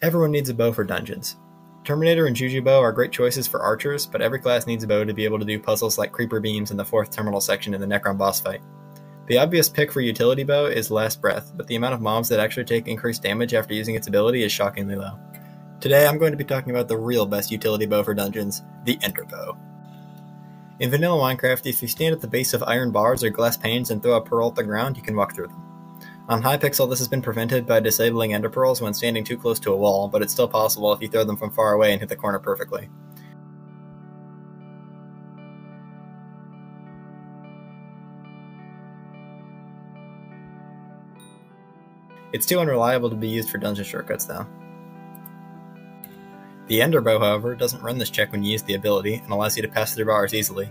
Everyone needs a bow for dungeons. Terminator and Juju bow are great choices for archers, but every class needs a bow to be able to do puzzles like creeper beams in the 4th terminal section in the Necron boss fight. The obvious pick for utility bow is Last Breath, but the amount of mobs that actually take increased damage after using its ability is shockingly low. Today I'm going to be talking about the real best utility bow for dungeons, the Ender Bow. In vanilla Minecraft, if you stand at the base of iron bars or glass panes and throw a pearl at the ground, you can walk through them. On Hypixel, this has been prevented by disabling ender pearls when standing too close to a wall, but it's still possible if you throw them from far away and hit the corner perfectly. It's too unreliable to be used for dungeon shortcuts, though. The Ender Bow, however, doesn't run this check when you use the ability, and allows you to pass through bars easily.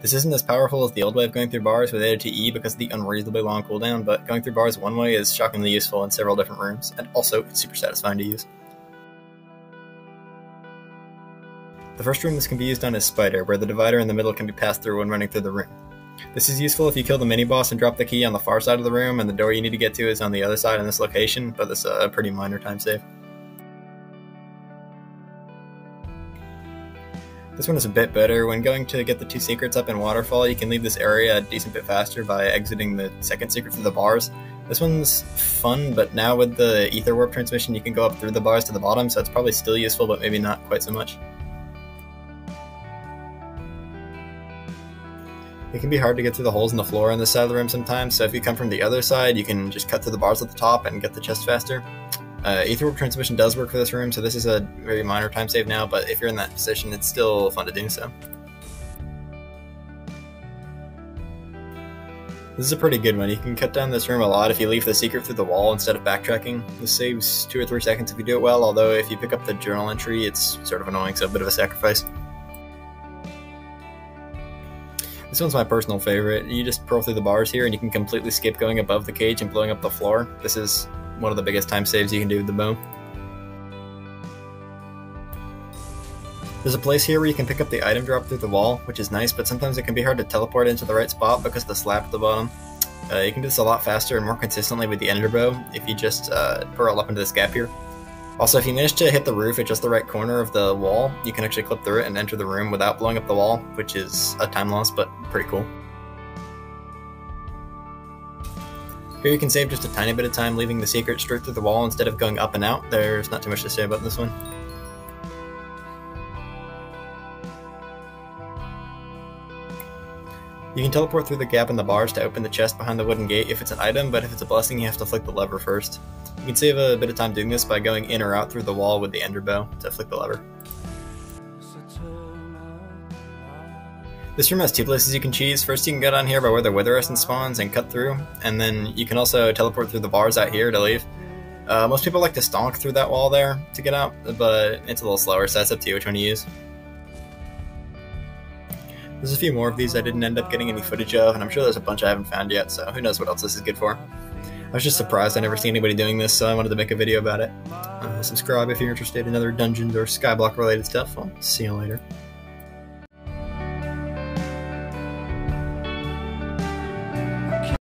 This isn't as powerful as the old way of going through bars with AOTE because of the unreasonably long cooldown, but going through bars one way is shockingly useful in several different rooms, and also it's super satisfying to use. The first room this can be used on is Spider, where the divider in the middle can be passed through when running through the room. This is useful if you kill the mini-boss and drop the key on the far side of the room, and the door you need to get to is on the other side in this location, but this is a pretty minor time save. This one is a bit better. When going to get the 2 secrets up in Waterfall, you can leave this area a decent bit faster by exiting the second secret through the bars. This one's fun, but now with the Ether Warp transmission you can go up through the bars to the bottom, so it's probably still useful, but maybe not quite so much. It can be hard to get through the holes in the floor on this side of the room sometimes, so if you come from the other side, you can just cut through the bars at the top and get the chest faster. Ether Warp transmission does work for this room, so this is a very minor time save now, but if you're in that position, it's still fun to do so. This is a pretty good one. You can cut down this room a lot if you leave the secret through the wall instead of backtracking. This saves 2 or 3 seconds if you do it well, although if you pick up the journal entry, it's sort of annoying, so a bit of a sacrifice. This one's my personal favorite. You just pearl through the bars here and you can completely skip going above the cage and blowing up the floor. This is one of the biggest time saves you can do with the bow. There's a place here where you can pick up the item drop through the wall, which is nice, but sometimes it can be hard to teleport into the right spot because of the slab at the bottom. You can do this a lot faster and more consistently with the Ender Bow if you just pearl up into this gap here. Also, if you manage to hit the roof at just the right corner of the wall, you can actually clip through it and enter the room without blowing up the wall, which is a time loss, but pretty cool. Here you can save just a tiny bit of time leaving the secret straight through the wall instead of going up and out. There's not too much to say about this one. You can teleport through the gap in the bars to open the chest behind the wooden gate if it's an item, but if it's a blessing you have to flick the lever first. You can save a bit of time doing this by going in or out through the wall with the Ender Bow to flick the lever. This room has 2 places you can cheese. First you can go down here by where the Wither Essence spawns and cut through, and then you can also teleport through the bars out here to leave. Most people like to stonk through that wall there to get out, but it's a little slower, so that's up to you which one you use. There's a few more of these I didn't end up getting any footage of, and I'm sure there's a bunch I haven't found yet, so who knows what else this is good for. I was just surprised I never seen anybody doing this, so I wanted to make a video about it. Subscribe if you're interested in other dungeons or Skyblock related stuff. I'll see you later.